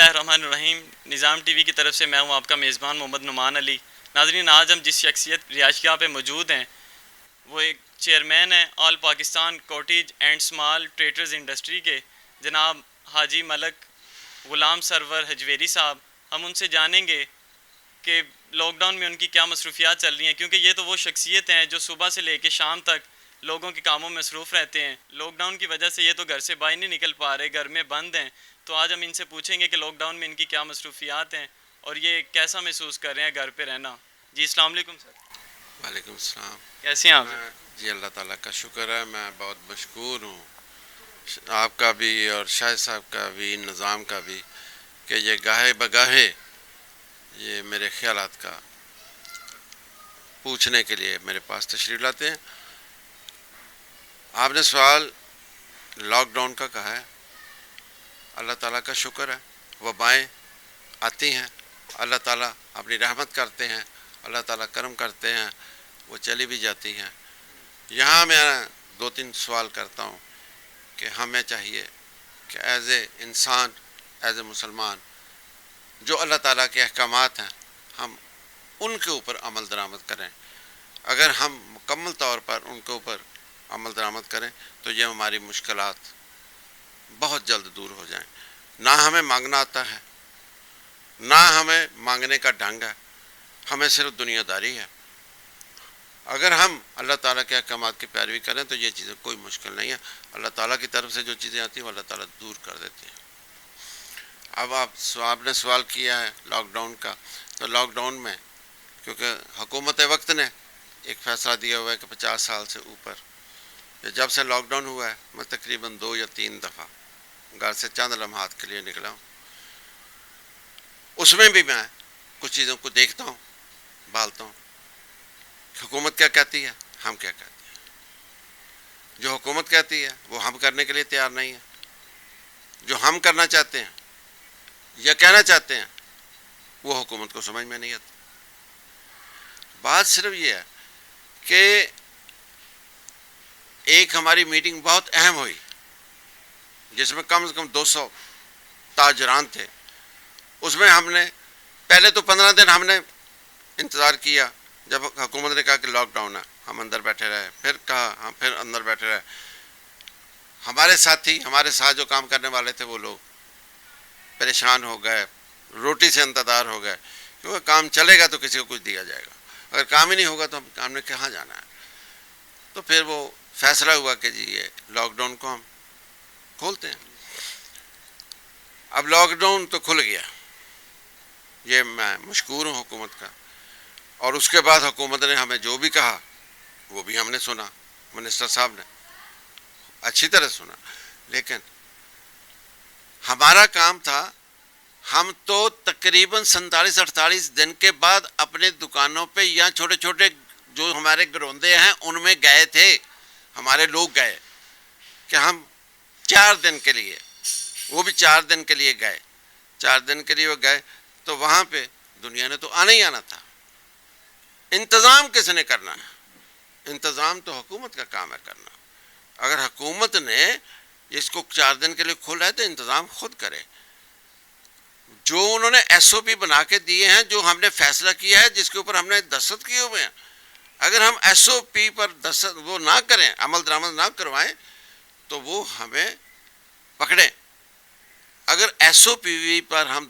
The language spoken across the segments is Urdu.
اللہ الرحمن الرحیم۔ نظام ٹی وی کی طرف سے میں ہوں آپ کا میزبان محمد نعمان علی۔ ناظرین، آج ہم جس شخصیت رہائش گاہ پہ موجود ہیں وہ ایک چیئرمین ہیں all Pakistan cottage and small traders industry کے، جناب حاجی ملک غلام سرور حجویری صاحب۔ ہم ان سے جانیں گے کہ لاک ڈاؤن میں ان کی کیا مصروفیات چل رہی ہیں، کیونکہ یہ تو وہ شخصیت ہیں جو صبح سے لے کے شام تک لوگوں کے کاموں میں مصروف رہتے ہیں۔ لاک ڈاؤن کی وجہ سے یہ تو گھر سے باہر نہیں نکل پا رہے، گھر میں بند ہیں، تو آج ہم ان سے پوچھیں گے کہ لاک ڈاؤن میں ان کی کیا مصروفیات ہیں اور یہ کیسا محسوس کر رہے ہیں گھر پہ رہنا۔ جی السلام علیکم سر۔ وعلیکم السلام۔ کیسے ہیں آپ؟ جی اللہ تعالیٰ کا شکر ہے، میں بہت مشکور ہوں آپ کا بھی اور شاہد صاحب کا بھی، نظام کا بھی، کہ یہ گاہے بگاہے یہ میرے خیالات کا پوچھنے کے لیے میرے پاس تشریف لاتے ہیں۔ آپ نے سوال لاک ڈاؤن کا کہا ہے، اللہ تعالیٰ کا شکر ہے، وبائیں آتی ہیں، اللہ تعالیٰ اپنی رحمت کرتے ہیں، اللہ تعالیٰ کرم کرتے ہیں، وہ چلی بھی جاتی ہیں۔ یہاں میں 2-3 سوال کرتا ہوں کہ ہمیں چاہیے کہ ایز اے انسان، ایز اے مسلمان، جو اللہ تعالیٰ کے احکامات ہیں ہم ان کے اوپر عمل درآمد کریں۔ اگر ہم مکمل طور پر ان کے اوپر عمل درآمد کریں تو یہ ہماری مشکلات بہت جلد دور ہو جائیں۔ نہ ہمیں مانگنا آتا ہے، نہ ہمیں مانگنے کا ڈھنگ ہے، ہمیں صرف دنیا داری ہے۔ اگر ہم اللہ تعالیٰ کے احکامات کی پیروی کریں تو یہ چیزیں کوئی مشکل نہیں ہے۔ اللہ تعالیٰ کی طرف سے جو چیزیں آتی ہیں وہ اللہ تعالیٰ دور کر دیتے ہیں۔ اب آپ نے سوال کیا ہے لاک ڈاؤن کا، تو لاک ڈاؤن میں کیونکہ حکومت وقت نے ایک فیصلہ دیا ہوا ہے کہ 50 سال سے اوپر، جب سے لاک ڈاؤن ہوا ہے میں تقریباً 2 یا 3 دفعہ گھر سے چند لمحات کے لیے نکلا ہوں۔ اس میں بھی میں کچھ چیزوں کو دیکھتا ہوں، بھالتا ہوں۔ حکومت کیا کہتی ہے، ہم کیا کہتے ہیں۔ جو حکومت کہتی ہے وہ ہم کرنے کے لیے تیار نہیں ہے، جو ہم کرنا چاہتے ہیں یا کہنا چاہتے ہیں وہ حکومت کو سمجھ میں نہیں آتا۔ بات صرف یہ ہے کہ ایک ہماری میٹنگ بہت اہم ہوئی جس میں کم سے کم 200 تاجران تھے۔ اس میں ہم نے پہلے تو 15 دن ہم نے انتظار کیا، جب حکومت نے کہا کہ لاک ڈاؤن ہے ہم اندر بیٹھے رہے، پھر کہا ہم پھر اندر بیٹھے رہے۔ ہمارے ساتھی، ہمارے ساتھ جو کام کرنے والے تھے وہ لوگ پریشان ہو گئے، روٹی سے انتظار ہو گئے، کیونکہ کام چلے گا تو کسی کو کچھ دیا جائے گا، اگر کام ہی نہیں ہوگا تو ہم نے کہاں جانا ہے۔ تو پھر وہ فیصلہ ہوا کہ جی یہ لاک ڈاؤن کو ہم کھولتے ہیں۔ اب لاک ڈاؤن تو کھل گیا، یہ میں مشکور ہوں حکومت کا، اور اس کے بعد حکومت نے ہمیں جو بھی کہا وہ بھی ہم نے سنا، منسٹر صاحب نے اچھی طرح سنا، لیکن ہمارا کام تھا، ہم تو تقریباً 47-48 دن کے بعد اپنے دکانوں پہ یا چھوٹے چھوٹے جو ہمارے گروندے ہیں ان میں گئے تھے، ہمارے لوگ گئے کہ ہم 4 دن کے لیے، وہ بھی 4 دن کے لیے گئے، 4 دن کے لیے وہ گئے، تو وہاں پہ دنیا نے تو آنا ہی آنا تھا۔ انتظام کس نے کرنا ہے؟ انتظام تو حکومت کا کام ہے کرنا۔ اگر حکومت نے اس کو 4 دن کے لیے کھولا ہے تو انتظام خود کرے۔ جو انہوں نے ایس او پی بنا کے دیے ہیں، جو ہم نے فیصلہ کیا ہے، جس کے اوپر ہم نے دستخط کیے ہوئے ہیں، اگر ہم ایس او پی پر دستخط وہ نہ کریں، عمل درآمد نہ کروائیں تو وہ ہمیں پکڑیں۔ اگر ایس او پی پر ہم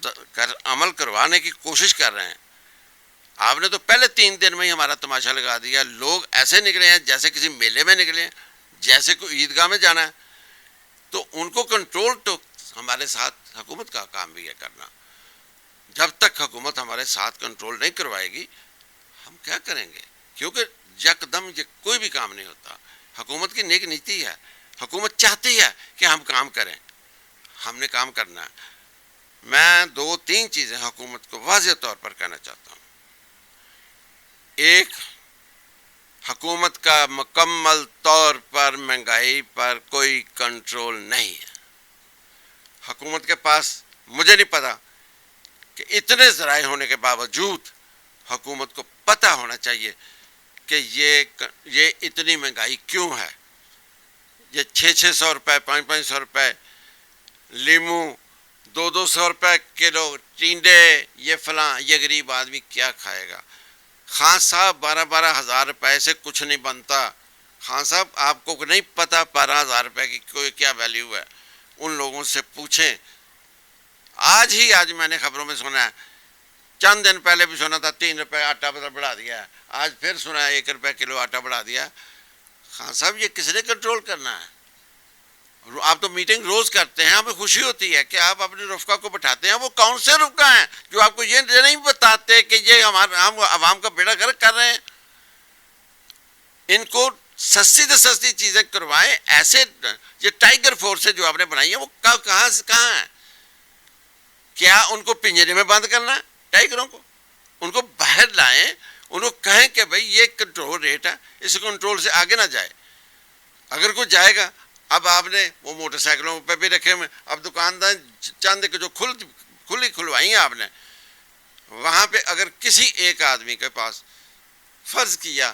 عمل کروانے کی کوشش کر رہے ہیں، آپ نے تو پہلے 3 دن میں ہی ہمارا تماشا لگا دیا، لوگ ایسے نکلے ہیں جیسے کسی میلے میں نکلے ہیں، جیسے کوئی عیدگاہ میں جانا ہے۔ تو ان کو کنٹرول تو ہمارے ساتھ حکومت کا کام بھی ہے کرنا۔ جب تک حکومت ہمارے ساتھ کنٹرول نہیں کروائے گی ہم کیا کریں گے؟ کیونکہ یکدم یہ کوئی بھی کام نہیں ہوتا۔ حکومت کی نیک نیتی ہے، حکومت چاہتی ہے کہ ہم کام کریں، ہم نے کام کرنا ہے۔ میں 2-3 چیزیں حکومت کو واضح طور پر کہنا چاہتا ہوں۔ ایک، حکومت کا مکمل طور پر مہنگائی پر کوئی کنٹرول نہیں ہے۔ حکومت کے پاس مجھے نہیں پتا کہ اتنے ذرائع ہونے کے باوجود حکومت کو پتہ ہونا چاہیے کہ یہ اتنی مہنگائی کیوں ہے۔ یہ 600 روپے 500 روپے لیمو 200 روپے کلو ٹینڈے، یہ فلاں، یہ غریب آدمی کیا کھائے گا؟ خان صاحب 12,000 روپے سے کچھ نہیں بنتا. خان صاحب آپ کو نہیں پتا 12,000 روپے کی کوئی کیا ویلیو ہے؟ ان لوگوں سے پوچھیں. آج میں نے خبروں میں سنا ہے، چند دن پہلے بھی سنا تھا 3 روپے آٹا بڑھا دیا ہے، آج پھر سنا ہے 1 روپے کلو آٹا بڑھا دیا. خان صاحب یہ کس نے کنٹرول کرنا ہے؟ آپ تو میٹنگ روز کرتے ہیں، ہمیں خوشی ہوتی ہے کہ آپ اپنے رفقا کو بٹھاتے ہیں. وہ کون سے رفقا ہیں جو آپ کو یہ نہیں بتاتے کہ یہ ہم عوام کا بیڑا گرک کر رہے ہیں؟ ان کو سستی سے سستی چیزیں کروائیں. ایسے یہ ٹائیگر فورس جو آپ نے بنائی ہے وہ کہاں سے کہاں ہے؟ کیا ان کو پنجرے میں بند کرنا ہے ٹائیگروں کو؟ ان کو باہر لائیں، ان کو کہیں کہ بھائی یہ کنٹرول ریٹ ہے، اس کنٹرول سے آگے نہ جائے. اگر کوئی جائے گا، اب آپ نے وہ موٹر سائیکلوں پہ بھی رکھے ہوئے، اب دکاندار چند جو کھلوائی ہیں آپ نے، وہاں پہ اگر کسی ایک آدمی کے پاس فرض کیا،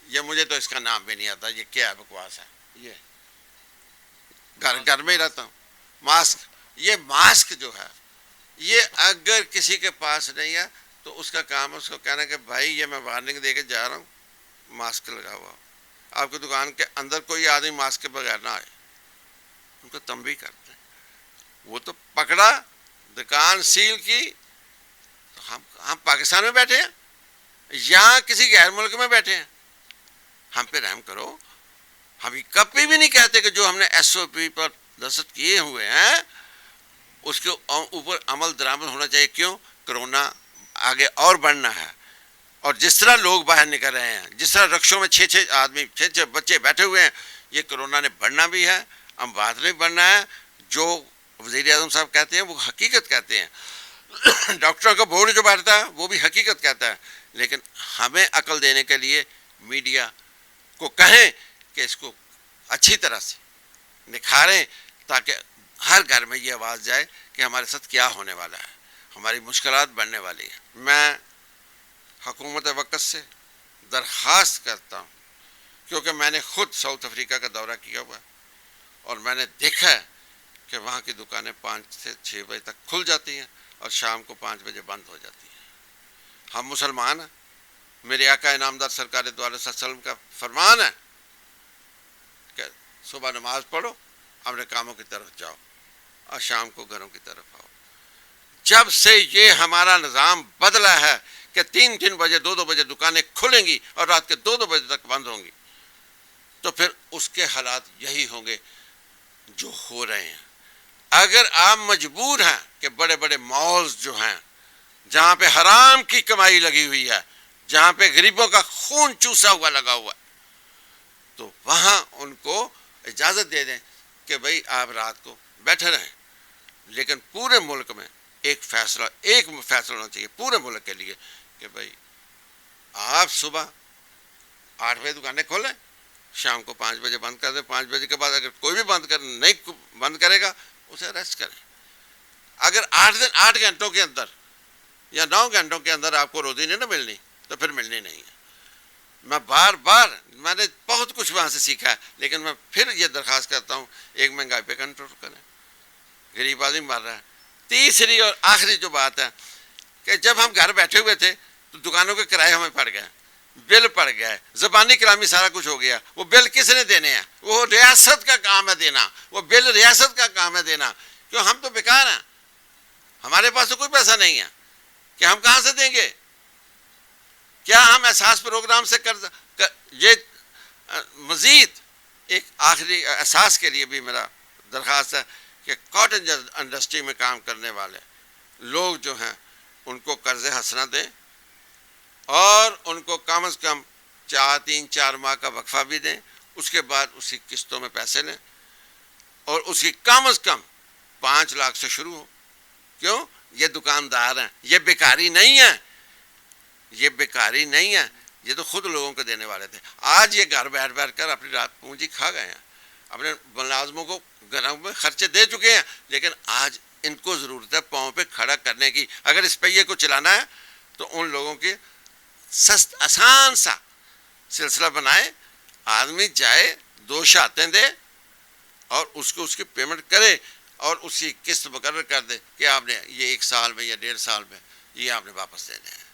یہ مجھے تو اس کا نام بھی نہیں آتا، یہ کیا بکواس ہے، یہ گھر میں ہی رہتا ہوں. یہ ماسک جو ہے، یہ اگر کسی کے پاس نہیں ہے تو اس کا کام ہے اس کو کہنا کہ بھائی یہ میں وارننگ دے کے جا رہا ہوں، ماسک لگا ہوا. آپ کی دکان کے اندر کوئی آدمی ماسک کے بغیر نہ آئے، ان کو تنبیہ کرتے ہیں. وہ تو پکڑا، دکان سیل کی. ہم پاکستان میں بیٹھے ہیں یا کسی غیر ملک میں بیٹھے ہیں؟ ہم پہ رحم کرو. ہم کبھی بھی نہیں کہتے کہ جو ہم نے SOP پر دستخط کیے ہوئے ہیں اس کے اوپر عمل درآمد ہونا چاہیے. کیوں؟ کرونا آگے اور بڑھنا ہے، اور جس طرح لوگ باہر نکل رہے ہیں، جس طرح رکشوں میں 6 آدمی 6 بچے بیٹھے ہوئے ہیں، یہ کرونا نے بڑھنا بھی ہے، اموات میں بڑھنا ہے. جو وزیر اعظم صاحب کہتے ہیں وہ حقیقت کہتے ہیں، ڈاکٹروں کا بورڈ جو بیٹھتا ہے وہ بھی حقیقت کہتا ہے. لیکن ہمیں عقل دینے کے لیے میڈیا کو کہیں کہ اس کو اچھی طرح سے نکھاریں تاکہ ہر گھر میں یہ آواز جائے کہ ہمارے ساتھ کیا ہونے والا ہے، ہماری مشکلات بڑھنے والی ہیں. میں حکومت وقت سے درخواست کرتا ہوں، کیونکہ میں نے خود ساؤتھ افریقہ کا دورہ کیا ہوا ہے اور میں نے دیکھا ہے کہ وہاں کی دکانیں 5 سے 6 بجے تک کھل جاتی ہیں اور شام کو 5 بجے بند ہو جاتی ہیں. ہم مسلمان ہیں، میرے آقا انعامدار سرکار دو علیہ وسلم کا فرمان ہے کہ صبح نماز پڑھو، اپنے کاموں کی طرف جاؤ اور شام کو گھروں کی طرف آؤ. جب سے یہ ہمارا نظام بدلا ہے کہ 3 بجے 2 بجے دکانیں کھلیں گی اور رات کے 2 بجے تک بند ہوں گی، تو پھر اس کے حالات یہی ہوں گے جو ہو رہے ہیں. اگر آپ مجبور ہیں کہ بڑے بڑے مالز جو ہیں جہاں پہ حرام کی کمائی لگی ہوئی ہے، جہاں پہ غریبوں کا خون چوسا ہوا لگا ہوا ہے، تو وہاں ان کو اجازت دے دیں کہ بھئی آپ رات کو بیٹھے رہیں. لیکن پورے ملک میں ایک فیصلہ ہونا چاہیے پورے ملک کے لیے کہ بھئی آپ صبح 8 بجے دکانیں کھولیں، شام کو 5 بجے بند کر دیں. 5 بجے کے بعد اگر کوئی بھی نہیں بند کرے گا اسے اریسٹ کریں. اگر 8 گھنٹوں کے اندر یا 9 گھنٹوں کے اندر آپ کو روزی نہیں نہ ملنی تو پھر ملنی نہیں ہے. میں نے بہت کچھ وہاں سے سیکھا ہے، لیکن میں پھر یہ درخواست کرتا ہوں، ایک مہنگائی پہ کنٹرول کریں، غریب آدمی مر رہا ہے. تیسری اور آخری جو بات ہے کہ جب ہم گھر بیٹھے ہوئے تھے تو دکانوں کے کرائے ہمیں پڑ گئے، بل پڑ گئے، زبانی کلامی سارا کچھ ہو گیا. وہ بل کس نے دینے ہیں؟ وہ ریاست کا کام ہے دینا، وہ بل ریاست کا کام ہے دینا. کیوں؟ ہم تو بیکار ہیں، ہمارے پاس تو کوئی پیسہ نہیں ہے کہ ہم کہاں سے دیں گے. کیا ہم احساس پروگرام سے یہ مزید ایک آخری احساس کے لیے بھی میرا درخواست ہے کہ کاٹن انڈسٹری میں کام کرنے والے لوگ جو ہیں ان کو قرض حسنہ دیں اور ان کو کم از کم 3-4 ماہ کا وقفہ بھی دیں. اس کے بعد اسی قسطوں میں پیسے لیں اور اس کی کم از کم 5 لاکھ سے شروع ہو. کیوں؟ یہ دکاندار ہیں، یہ بیکاری نہیں ہے، یہ بیکاری نہیں ہے، یہ تو خود لوگوں کو دینے والے تھے. آج یہ گھر بیٹھ کر اپنی رات پونجی کھا گئے ہیں، اپنے ملازموں کو گھروں میں خرچے دے چکے ہیں، لیکن آج ان کو ضرورت ہے پاؤں پہ کھڑا کرنے کی. اگر اس پہیے کو چلانا ہے تو ان لوگوں کے آسان سا سلسلہ بنائے، آدمی جائے 2 شاتیں دے اور اس کو اس کی پیمنٹ کرے اور اس کی قسط مقرر کر دے کہ آپ نے یہ 1 سال میں یا 1.5 سال میں یہ آپ نے واپس دینے ہیں.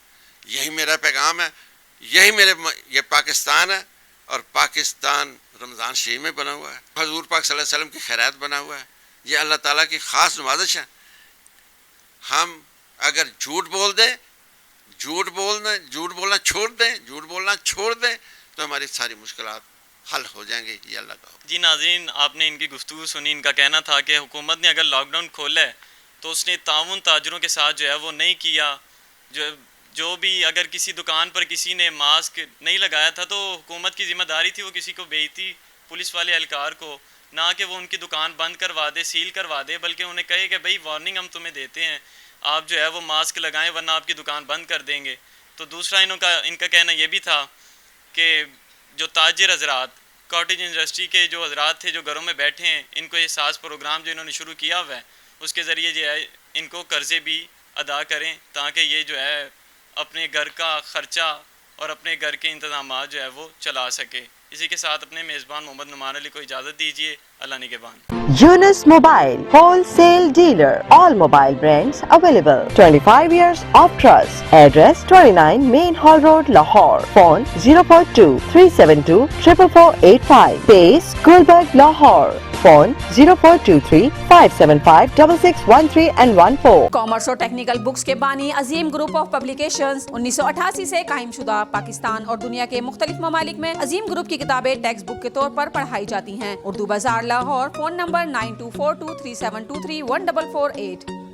یہی میرا پیغام ہے, یہی یہ پاکستان ہے, اور پاکستان رمضان شریف میں بنا ہوا ہے, حضور پاک صلی اللہ علیہ وسلم کی خیرات بنا ہوا ہے. یہ اللہ تعالیٰ کی خاص نوازش ہے. ہم اگر جھوٹ بولنا چھوڑ دیں تو ہماری ساری مشکلات حل ہو جائیں گے. یہ اللہ کا. جی ناظرین, آپ نے ان کی گفتگو سنی. ان کا کہنا تھا کہ حکومت نے اگر لاک ڈاؤن کھولا ہے تو اس نے تعاون تاجروں کے ساتھ جو ہے وہ نہیں کیا. جو بھی اگر کسی دکان پر کسی نے ماسک نہیں لگایا تھا تو حکومت کی ذمہ داری تھی وہ کسی کو بھیجتی پولیس والے اہلکار کو, نہ کہ وہ ان کی دکان بند کروا دے, سیل کروا دے, بلکہ انہیں کہے کہ بھئی وارننگ ہم تمہیں دیتے ہیں, آپ جو ہے وہ ماسک لگائیں ورنہ آپ کی دکان بند کر دیں گے. تو دوسرا ان کا کہنا یہ بھی تھا کہ جو تاجر حضرات, کاٹیج انڈسٹری کے جو حضرات تھے جو گھروں میں بیٹھے ہیں, ان کو یہ ساز پروگرام جو انہوں نے شروع کیا ہوا ہے اس کے ذریعے جو ہے ان کو قرضے بھی ادا کریں تاکہ یہ جو ہے اپنے گھر کا خرچہ اور اپنے گھر کے انتظامات جو ہے وہ چلا سکے. اسی کے ساتھ اپنے میزبان محمد نعمان علی کو اجازت دیجیے. اللہ نگہبان. Yunus Mobile, wholesale dealer. All mobile brands available. 25 years of trust. Address 29 Main Hall Road, Lahore. Phone 042-372-44485. Base Gulberg, Lahore. Phone 0423-575-6613 and 14. Commerce اور ٹیکنیکل بکس کے بانی عظیم گروپ آف پبلیکیشنز 1988 سے قائم شدہ. پاکستان اور دنیا کے مختلف ممالک میں عظیم گروپ کی کتابیں ٹیکسٹ بک کے طور پر پڑھائی جاتی ہیں. اردو بازار لاہور. Phone number 924237231448.